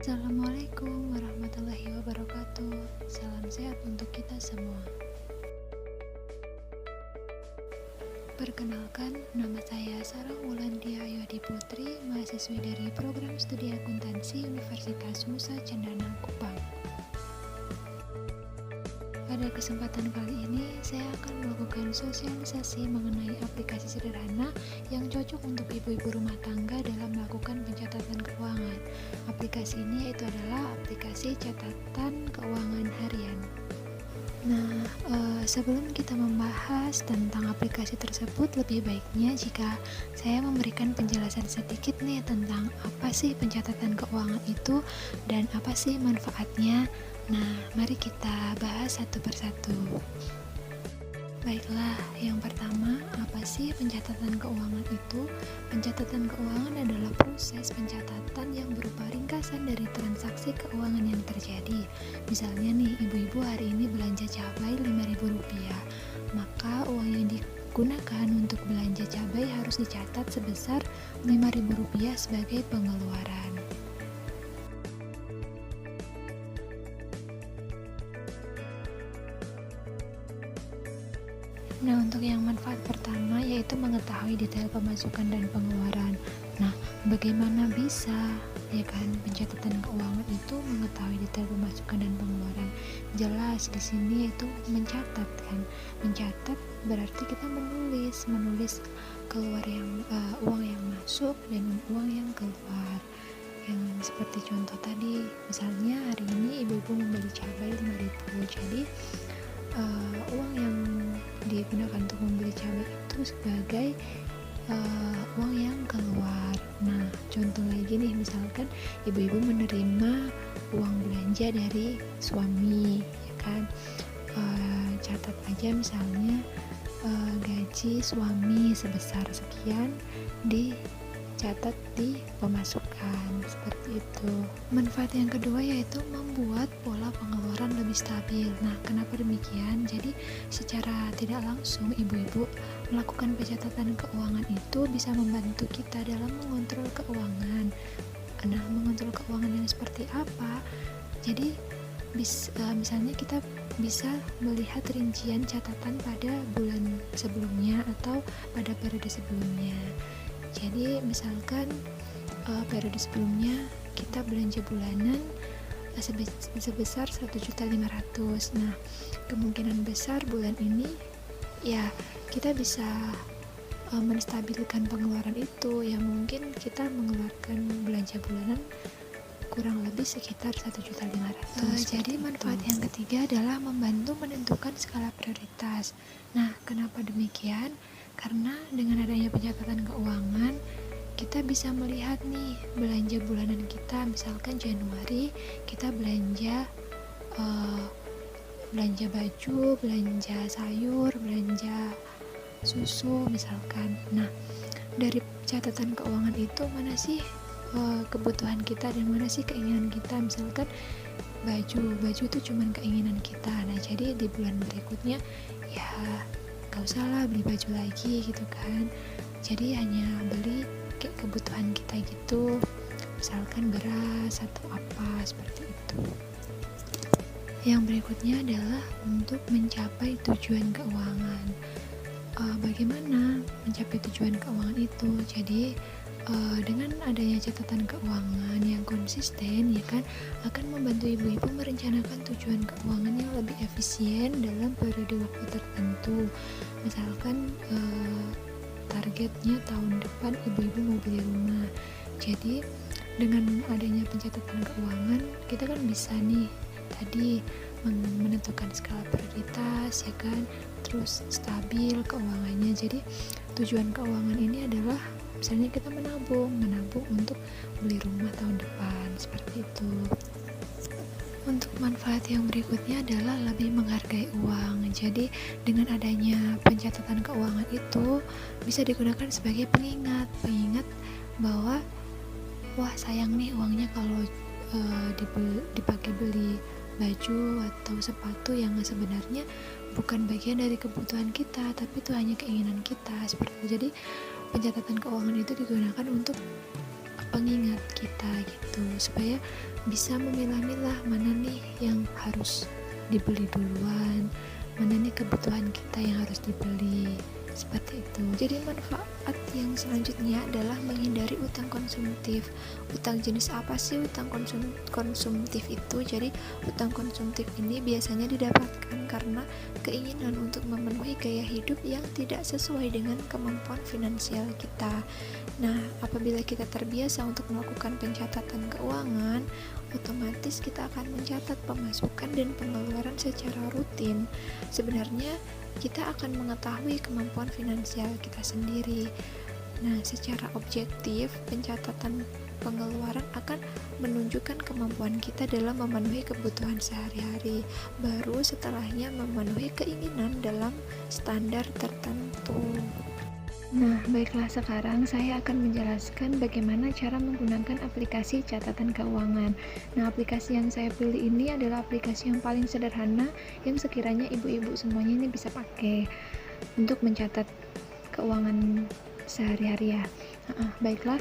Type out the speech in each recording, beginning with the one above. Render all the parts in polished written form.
Assalamualaikum warahmatullahi wabarakatuh. Salam sehat untuk kita semua. Perkenalkan, nama saya Sarah Wulandia Yodi Putri, mahasiswi dari Program Studi Akuntansi Universitas Nusa Cendana Kupang. Pada kesempatan kali ini, saya akan melakukan sosialisasi mengenai aplikasi sederhana yang cocok untuk ibu-ibu rumah tangga dalam melakukan pencatatan keuangan. Aplikasi ini yaitu adalah aplikasi catatan keuangan harian. Nah, sebelum kita membahas tentang aplikasi tersebut, lebih baiknya jika saya memberikan penjelasan sedikit nih tentang apa sih pencatatan keuangan itu dan apa sih manfaatnya. Nah, mari kita bahas satu persatu. Baiklah, yang pertama, apa sih pencatatan keuangan itu? Pencatatan keuangan adalah proses pencatatan yang berupa ringkasan dari transaksi keuangan yang terjadi. Misalnya nih, ibu-ibu hari ini belanja cabai Rp5.000, maka uang yang digunakan untuk belanja cabai harus dicatat sebesar Rp5.000 sebagai pengeluaran. Nah, untuk yang manfaat pertama yaitu mengetahui detail pemasukan dan pengeluaran. Nah, bagaimana bisa ya kan pencatatan keuangan itu mengetahui detail pemasukan dan pengeluaran? Jelas di sini yaitu mencatat kan. Mencatat berarti kita menulis keluar yang uang yang masuk dan uang yang keluar. Yang seperti contoh tadi, misalnya hari ini ibu-ibu membeli cabai 5.000, jadi uang yang digunakan untuk membeli cabai itu sebagai uang yang keluar. Nah, contoh lagi nih, misalkan ibu-ibu menerima uang belanja dari suami, ya kan? Catat aja misalnya gaji suami sebesar sekian dicatat di pemasukan, seperti itu. Manfaat yang kedua yaitu membuat pola pengeluaran lebih stabil. Nah, kenapa demikian? Jadi secara tidak langsung ibu-ibu melakukan pencatatan keuangan itu bisa membantu kita dalam mengontrol keuangan. Nah, mengontrol keuangan yang seperti apa? Jadi misalnya kita bisa melihat rincian catatan pada bulan sebelumnya atau pada periode sebelumnya. Jadi misalkan periode sebelumnya kita belanja bulanan sebesar 1.500.000. Nah, kemungkinan besar bulan ini ya kita bisa menstabilkan pengeluaran itu, yang mungkin kita mengeluarkan belanja bulanan kurang lebih sekitar 1.500.000. Jadi manfaat yang ketiga adalah membantu menentukan skala prioritas. Nah, kenapa demikian? Karena dengan adanya pencatatan keuangan, kita bisa melihat nih belanja bulanan kita. Misalkan Januari kita belanja baju, belanja sayur, belanja susu misalkan. Nah, dari catatan keuangan itu mana sih kebutuhan kita dan mana sih keinginan kita. Misalkan baju itu cuman keinginan kita. Nah, jadi di bulan berikutnya ya gak usah lah beli baju lagi gitu kan, jadi hanya beli kayak kebutuhan kita gitu, misalkan beras atau apa seperti itu. Yang berikutnya adalah untuk mencapai tujuan keuangan. Bagaimana mencapai tujuan keuangan itu? Jadi dengan adanya catatan keuangan yang konsisten, ya kan, akan membantu ibu-ibu merencanakan tujuan keuangan yang lebih efisien dalam periode waktu tertentu. Misalkan targetnya tahun depan ibu-ibu mau beli rumah, jadi dengan adanya pencatatan keuangan kita kan bisa nih tadi menentukan skala prioritas, ya kan, terus stabil keuangannya. Jadi tujuan keuangan ini adalah misalnya kita menabung untuk beli rumah tahun depan, seperti itu. Untuk manfaat yang berikutnya adalah lebih menghargai uang. Jadi dengan adanya pencatatan keuangan itu bisa digunakan sebagai pengingat bahwa wah sayang nih uangnya kalau dipakai beli baju atau sepatu yang sebenarnya bukan bagian dari kebutuhan kita, tapi itu hanya keinginan kita, seperti itu. Jadi pencatatan keuangan itu digunakan untuk pengingat kita gitu, supaya bisa memilah-milah mana nih yang harus dibeli duluan, mana nih kebutuhan kita yang harus dibeli, seperti itu. Jadi manfaat yang selanjutnya adalah menghindari utang konsumtif. Utang jenis apa sih utang konsumtif itu? Jadi utang konsumtif ini biasanya didapatkan karena keinginan untuk memenuhi gaya hidup yang tidak sesuai dengan kemampuan finansial kita. Nah, apabila kita terbiasa untuk melakukan pencatatan keuangan, otomatis kita akan mencatat pemasukan dan pengeluaran secara rutin. Sebenarnya kita akan mengetahui kemampuan finansial kita sendiri. Nah, secara objektif, pencatatan pengeluaran akan menunjukkan kemampuan kita dalam memenuhi kebutuhan sehari-hari. Baru setelahnya memenuhi keinginan dalam standar tertentu. Nah, baiklah, sekarang saya akan menjelaskan bagaimana cara menggunakan aplikasi catatan keuangan. Nah, aplikasi yang saya pilih ini adalah aplikasi yang paling sederhana yang sekiranya ibu-ibu semuanya ini bisa pakai untuk mencatat keuangan sehari-hari ya. Baiklah,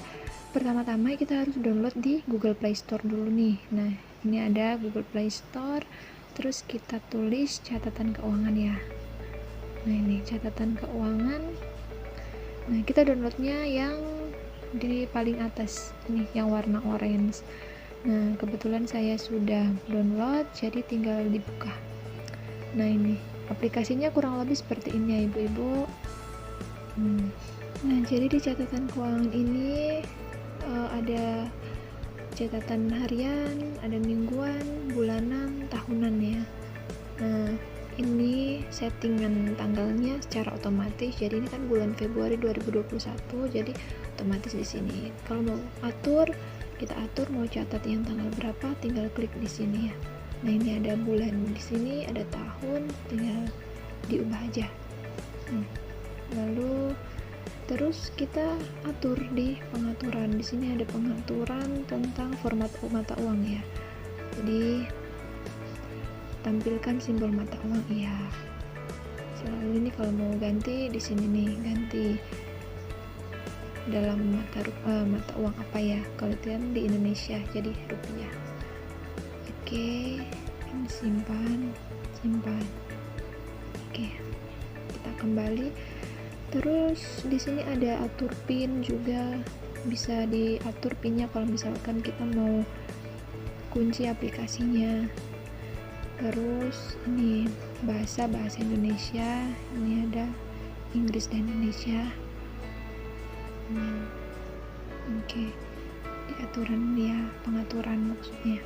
pertama-tama kita harus download di Google Play Store dulu nih. Nah, ini ada Google Play Store, terus kita tulis catatan keuangan ya. Nah, ini catatan keuangan. Nah, kita downloadnya yang di paling atas nih, yang warna orange. Nah, kebetulan saya sudah download, jadi tinggal dibuka. Nah, ini aplikasinya kurang lebih seperti ini ya ibu-ibu. Nah, jadi di catatan keuangan ini ada catatan harian, ada mingguan, bulanan, tahunan ya. Nah, ini settingan tanggalnya secara otomatis. Jadi ini kan bulan Februari 2021, jadi otomatis di sini. Kalau mau atur, kita atur mau catat yang tanggal berapa, tinggal klik di sini ya. Nah, ini ada bulan di sini, ada tahun, tinggal diubah aja. Lalu terus kita atur di pengaturan. Di sini ada pengaturan tentang format mata uang ya. Jadi tampilkan simbol mata uang iya. Selalu ini kalau mau ganti di sini nih, ganti dalam mata uang apa ya. Kalau itu kan di Indonesia jadi rupiah. Oke, simpan. Oke, kita kembali. Terus di sini ada atur PIN juga, bisa diatur PIN-nya kalau misalkan kita mau kunci aplikasinya. Terus ini bahasa Indonesia, ini ada Inggris dan Indonesia. Oke, di aturan ya, pengaturan maksudnya.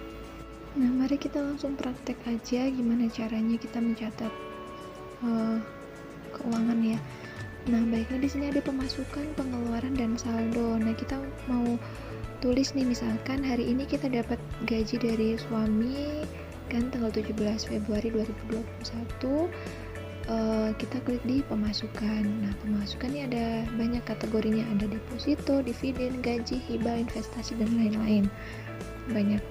Nah, mari kita langsung praktek aja gimana caranya kita mencatat keuangan ya. Nah, baiklah, di sini ada pemasukan, pengeluaran, dan saldo. Nah, kita mau tulis nih, misalkan hari ini kita dapat gaji dari suami kan tanggal 17 Februari 2021. Kita klik di pemasukan. Nah, pemasukan ini ada banyak kategorinya, ada deposito, dividen, gaji, hibah, investasi, dan lain-lain. Banyak.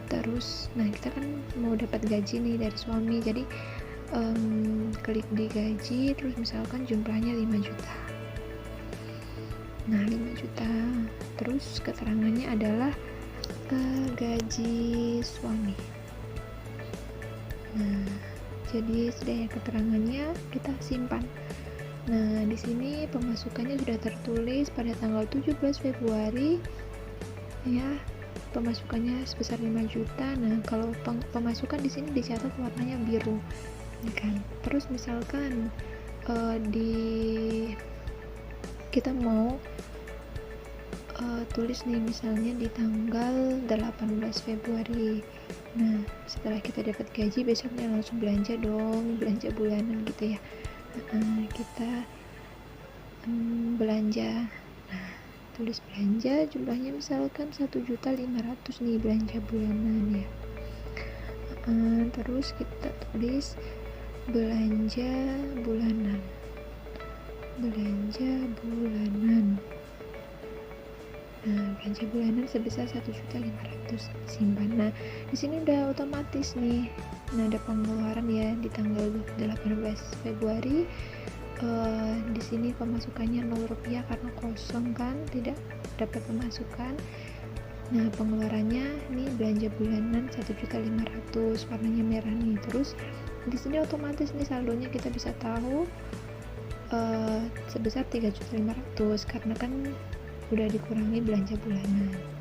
Terus, nah kita kan mau dapat gaji nih dari suami, jadi klik di gaji, terus misalkan jumlahnya 5 juta. Nah, 5 juta. Terus keterangannya adalah gaji suami. Nah, jadi sudah ya keterangannya, kita simpan. Nah, di sini pemasukannya sudah tertulis pada tanggal 17 Februari ya, pemasukannya sebesar 5 juta. Nah, kalau pemasukan di sini dicatat warnanya biru ya kan. Terus misalkan kita mau tulis nih misalnya di tanggal 18 Februari. Nah, setelah kita dapat gaji, besoknya langsung belanja dong, belanja bulanan gitu ya. Kita belanja. Nah, tulis belanja, jumlahnya misalkan 1.500.000 nih, belanja bulanan ya. Terus kita tulis belanja bulanan. Nah, belanja bulanan sebesar 1.500.000 simpan. Nah, di sini udah otomatis nih. Nah, ada pengeluaran ya di tanggal 18 Februari. Di sini pemasukannya 0 rupiah karena kosong kan, tidak dapat pemasukan. Nah, pengeluarannya nih belanja bulanan 1.500.000, warnanya merah nih. Terus di sini otomatis nih saldonya kita bisa tahu sebesar 3.500.000 karena kan udah dikurangi belanja bulanan.